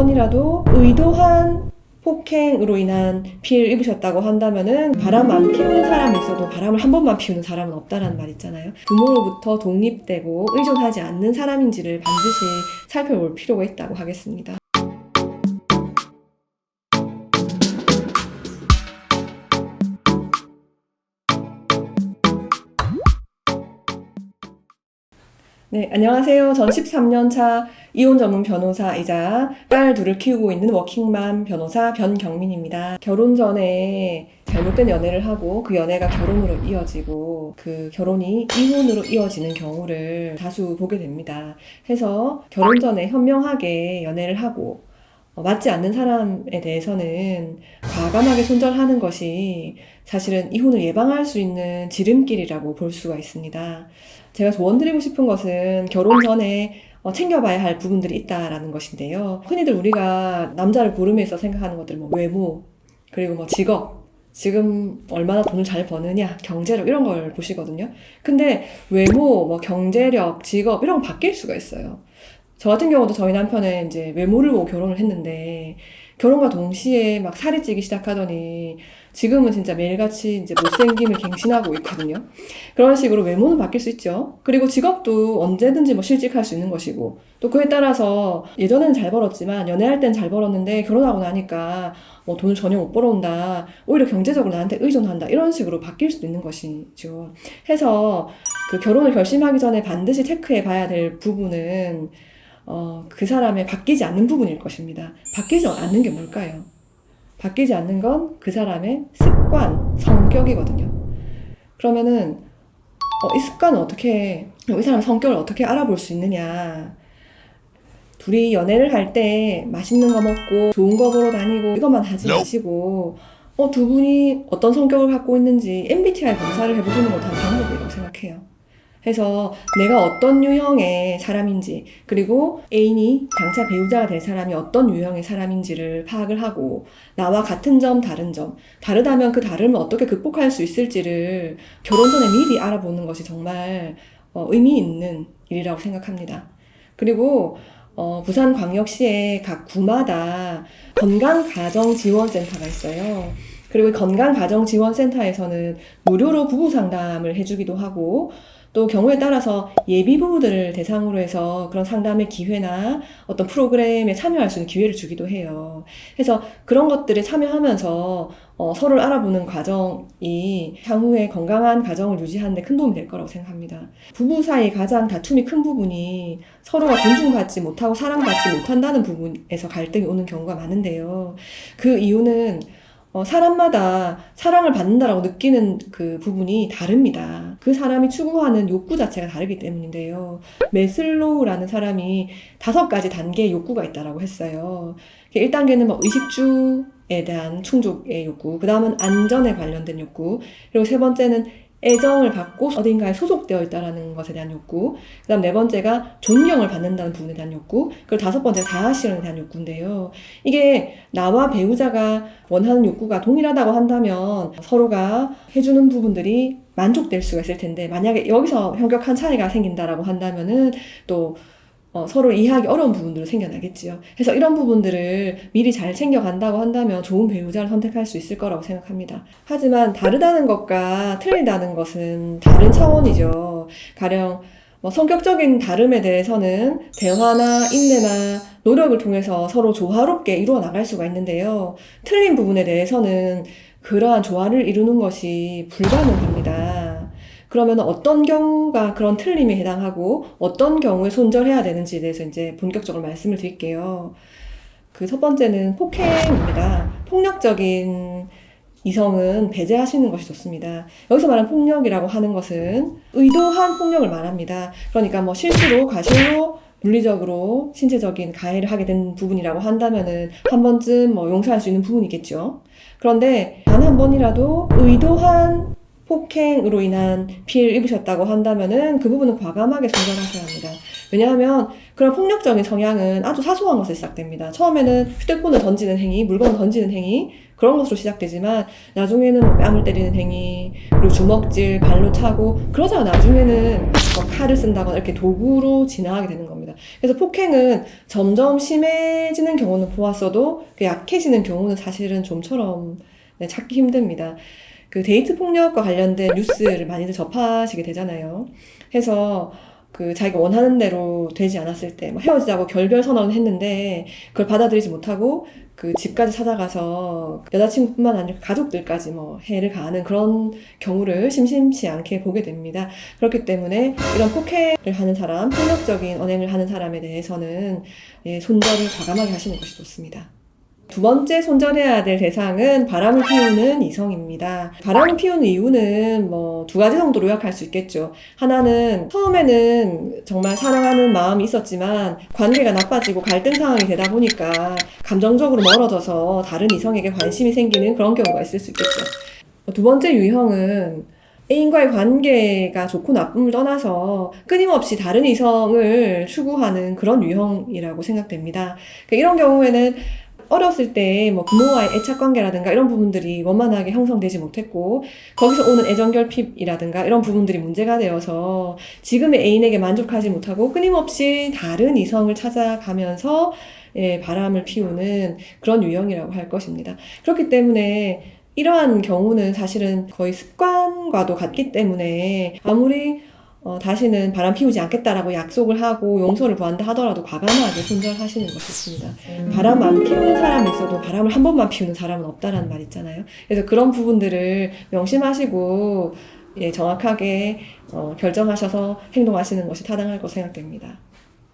번이라도 의도한 폭행으로 인한 피해를 입으셨다고 한다면은 바람 안 피우는 사람이 있어도 바람을 한 번만 피우는 사람은 없다라는 말 있잖아요. 부모로부터 독립되고 의존하지 않는 사람인지를 반드시 살펴볼 필요가 있다고 하겠습니다. 네, 안녕하세요. 전 13년차 이혼 전문 변호사이자 딸 둘을 키우고 있는 워킹맘 변호사 변경민입니다. 결혼 전에 잘못된 연애를 하고 그 연애가 결혼으로 이어지고 그 결혼이 이혼으로 이어지는 경우를 다수 보게 됩니다. 해서 결혼 전에 현명하게 연애를 하고 맞지 않는 사람에 대해서는 과감하게 손절하는 것이 사실은 이혼을 예방할 수 있는 지름길이라고 볼 수가 있습니다. 제가 조언드리고 싶은 것은 결혼 전에 챙겨봐야 할 부분들이 있다라는 것인데요. 흔히들 우리가 남자를 고름해서 생각하는 것들, 외모, 그리고 직업, 지금 얼마나 돈을 잘 버느냐, 경제력 이런 걸 보시거든요. 근데 외모, 경제력, 직업 이런 거 바뀔 수가 있어요. 저 같은 경우도 저희 남편은 이제 외모를 보고 결혼을 했는데 결혼과 동시에 막 살이 찌기 시작하더니 지금은 진짜 매일같이 이제 못생김을 갱신하고 있거든요. 그런 식으로 외모는 바뀔 수 있죠. 그리고 직업도 언제든지 실직할 수 있는 것이고 또 그에 따라서 예전에는 잘 벌었지만 연애할 땐 잘 벌었는데 결혼하고 나니까 돈을 전혀 못 벌어온다. 오히려 경제적으로 나한테 의존한다. 이런 식으로 바뀔 수도 있는 것이죠. 해서 그 결혼을 결심하기 전에 반드시 체크해 봐야 될 부분은 그 사람의 바뀌지 않는 부분일 것입니다. 바뀌지 않는 게 뭘까요? 바뀌지 않는 건 그 사람의 습관, 성격이거든요. 그러면은 이 습관은 어떻게, 이 사람 성격을 어떻게 알아볼 수 있느냐? 둘이 연애를 할 때 맛있는 거 먹고 좋은 거 보러 다니고 이것만 하지 마시고 두 분이 어떤 성격을 갖고 있는지 MBTI 검사를 해보시는 것도 한 방법이라고 생각해요. 해서 내가 어떤 유형의 사람인지 그리고 애인이 장차 배우자가 될 사람이 어떤 유형의 사람인지를 파악을 하고 나와 같은 점 다른 점 다르다면 그 다름을 어떻게 극복할 수 있을지를 결혼 전에 미리 알아보는 것이 정말 의미 있는 일이라고 생각합니다. 그리고 부산광역시의 각 구마다 건강가정지원센터가 있어요. 그리고 건강가정지원센터에서는 무료로 부부 상담을 해주기도 하고 또 경우에 따라서 예비 부부들을 대상으로 해서 그런 상담의 기회나 어떤 프로그램에 참여할 수 있는 기회를 주기도 해요. 그래서 그런 것들에 참여하면서 서로를 알아보는 과정이 향후에 건강한 가정을 유지하는 데 큰 도움이 될 거라고 생각합니다. 부부 사이 가장 다툼이 큰 부분이 서로가 존중받지 못하고 사랑받지 못한다는 부분에서 갈등이 오는 경우가 많은데요. 그 이유는 사람마다 사랑을 받는다라고 느끼는 그 부분이 다릅니다. 그 사람이 추구하는 욕구 자체가 다르기 때문인데요. 메슬로우라는 사람이 5가지 단계의 욕구가 있다라고 했어요. 1단계는 의식주에 대한 충족의 욕구, 그 다음은 안전에 관련된 욕구, 그리고 3번째는 애정을 받고 어딘가에 소속되어 있다는 것에 대한 욕구, 그 다음 4번째가 존경을 받는다는 부분에 대한 욕구, 그리고 5번째 자아실현에 대한 욕구인데요. 이게 나와 배우자가 원하는 욕구가 동일하다고 한다면 서로가 해주는 부분들이 만족될 수가 있을 텐데 만약에 여기서 현격한 차이가 생긴다라고 한다면은 또 서로 이해하기 어려운 부분들이 생겨나겠지요. 그래서 이런 부분들을 미리 잘 챙겨간다고 한다면 좋은 배우자를 선택할 수 있을 거라고 생각합니다. 하지만 다르다는 것과 틀리다는 것은 다른 차원이죠. 가령 성격적인 다름에 대해서는 대화나 인내나 노력을 통해서 서로 조화롭게 이루어 나갈 수가 있는데요. 틀린 부분에 대해서는 그러한 조화를 이루는 것이 불가능합니다. 그러면 어떤 경우가 그런 틀림에 해당하고 어떤 경우에 손절해야 되는지에 대해서 이제 본격적으로 말씀을 드릴게요. 그 첫 번째는 폭행입니다. 폭력적인 이성은 배제하시는 것이 좋습니다. 여기서 말하는 폭력이라고 하는 것은 의도한 폭력을 말합니다. 그러니까 실수로, 과실로, 물리적으로, 신체적인 가해를 하게 된 부분이라고 한다면은 한 번쯤 용서할 수 있는 부분이겠죠. 그런데 단 한 번이라도 의도한 폭행으로 인한 피해를 입으셨다고 한다면은 그 부분은 과감하게 손절하셔야 합니다. 왜냐하면 그런 폭력적인 성향은 아주 사소한 것에 시작됩니다. 처음에는 휴대폰을 던지는 행위, 물건을 던지는 행위 그런 것으로 시작되지만 나중에는 뺨을 때리는 행위, 그리고 주먹질, 발로 차고 그러다가 나중에는 칼을 쓴다거나 이렇게 도구로 진화하게 되는 겁니다. 그래서 폭행은 점점 심해지는 경우는 보았어도 그 약해지는 경우는 사실은 좀처럼 찾기 힘듭니다. 그 데이트 폭력과 관련된 뉴스를 많이들 접하시게 되잖아요. 해서 그 자기가 원하는 대로 되지 않았을 때 헤어지자고 결별 선언을 했는데 그걸 받아들이지 못하고 그 집까지 찾아가서 여자친구뿐만 아니라 가족들까지 해를 가하는 그런 경우를 심심치 않게 보게 됩니다. 그렇기 때문에 이런 폭행을 하는 사람, 폭력적인 언행을 하는 사람에 대해서는 손절을 과감하게 하시는 것이 좋습니다. 두 번째 손절해야 될 대상은 바람을 피우는 이성입니다. 바람을 피우는 이유는 두 가지 정도로 요약할 수 있겠죠. 하나는 처음에는 정말 사랑하는 마음이 있었지만 관계가 나빠지고 갈등 상황이 되다 보니까 감정적으로 멀어져서 다른 이성에게 관심이 생기는 그런 경우가 있을 수 있겠죠. 두 번째 유형은 애인과의 관계가 좋고 나쁨을 떠나서 끊임없이 다른 이성을 추구하는 그런 유형이라고 생각됩니다. 이런 경우에는 어렸을 때 부모와의 애착관계라든가 이런 부분들이 원만하게 형성되지 못했고 거기서 오는 애정결핍이라든가 이런 부분들이 문제가 되어서 지금의 애인에게 만족하지 못하고 끊임없이 다른 이성을 찾아가면서 바람을 피우는 그런 유형이라고 할 것입니다. 그렇기 때문에 이러한 경우는 사실은 거의 습관과도 같기 때문에 아무리 다시는 바람 피우지 않겠다라고 약속을 하고 용서를 구한다 하더라도 과감하게 손절하시는 것이 좋습니다. 바람 안 피우는 사람이 있어도 바람을 한 번만 피우는 사람은 없다라는 말 있잖아요. 그래서 그런 부분들을 명심하시고 정확하게 결정하셔서 행동하시는 것이 타당할 것으로 생각됩니다.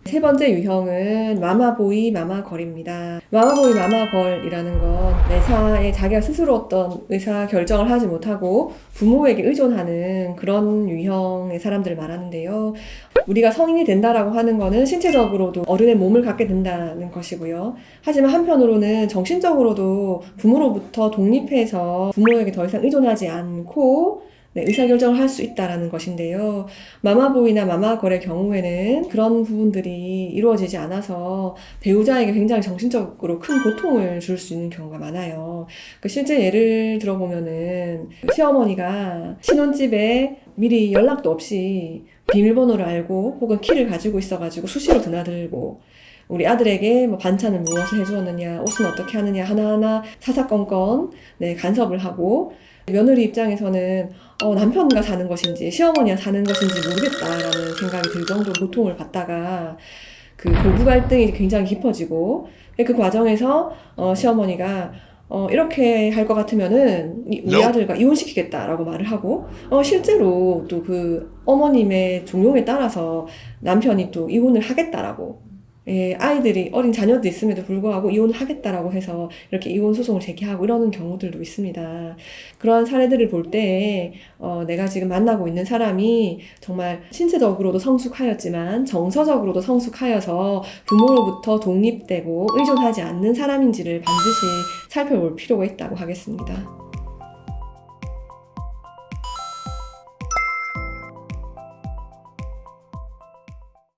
세 번째 유형은 마마보이, 마마걸입니다. 마마보이, 마마걸이라는 건 내사에 자기가 스스로 어떤 의사 결정을 하지 못하고 부모에게 의존하는 그런 유형의 사람들을 말하는데요. 우리가 성인이 된다라고 하는 거는 신체적으로도 어른의 몸을 갖게 된다는 것이고요. 하지만 한편으로는 정신적으로도 부모로부터 독립해서 부모에게 더 이상 의존하지 않고 의사결정을 할 수 있다는 것인데요. 마마보이나 마마걸의 경우에는 그런 부분들이 이루어지지 않아서 배우자에게 굉장히 정신적으로 큰 고통을 줄 수 있는 경우가 많아요. 실제 예를 들어보면은 시어머니가 신혼집에 미리 연락도 없이 비밀번호를 알고 혹은 키를 가지고 있어가지고 수시로 드나들고 우리 아들에게 반찬을 무엇을 해주었느냐, 옷은 어떻게 하느냐 하나하나 사사건건 간섭을 하고 며느리 입장에서는 남편과 사는 것인지 시어머니와 사는 것인지 모르겠다라는 생각이 들 정도로 고통을 받다가 그 고부 갈등이 굉장히 깊어지고 그 과정에서 시어머니가 이렇게 할 것 같으면은 우리 아들과 이혼시키겠다라고 말을 하고 실제로 또 그 어머님의 종용에 따라서 남편이 또 이혼을 하겠다라고 아이들이 어린 자녀도 있음에도 불구하고 이혼을 하겠다라고 해서 이렇게 이혼 소송을 제기하고 이러는 경우들도 있습니다. 그러한 사례들을 볼 때 내가 지금 만나고 있는 사람이 정말 신체적으로도 성숙하였지만 정서적으로도 성숙하여서 부모로부터 독립되고 의존하지 않는 사람인지를 반드시 살펴볼 필요가 있다고 하겠습니다.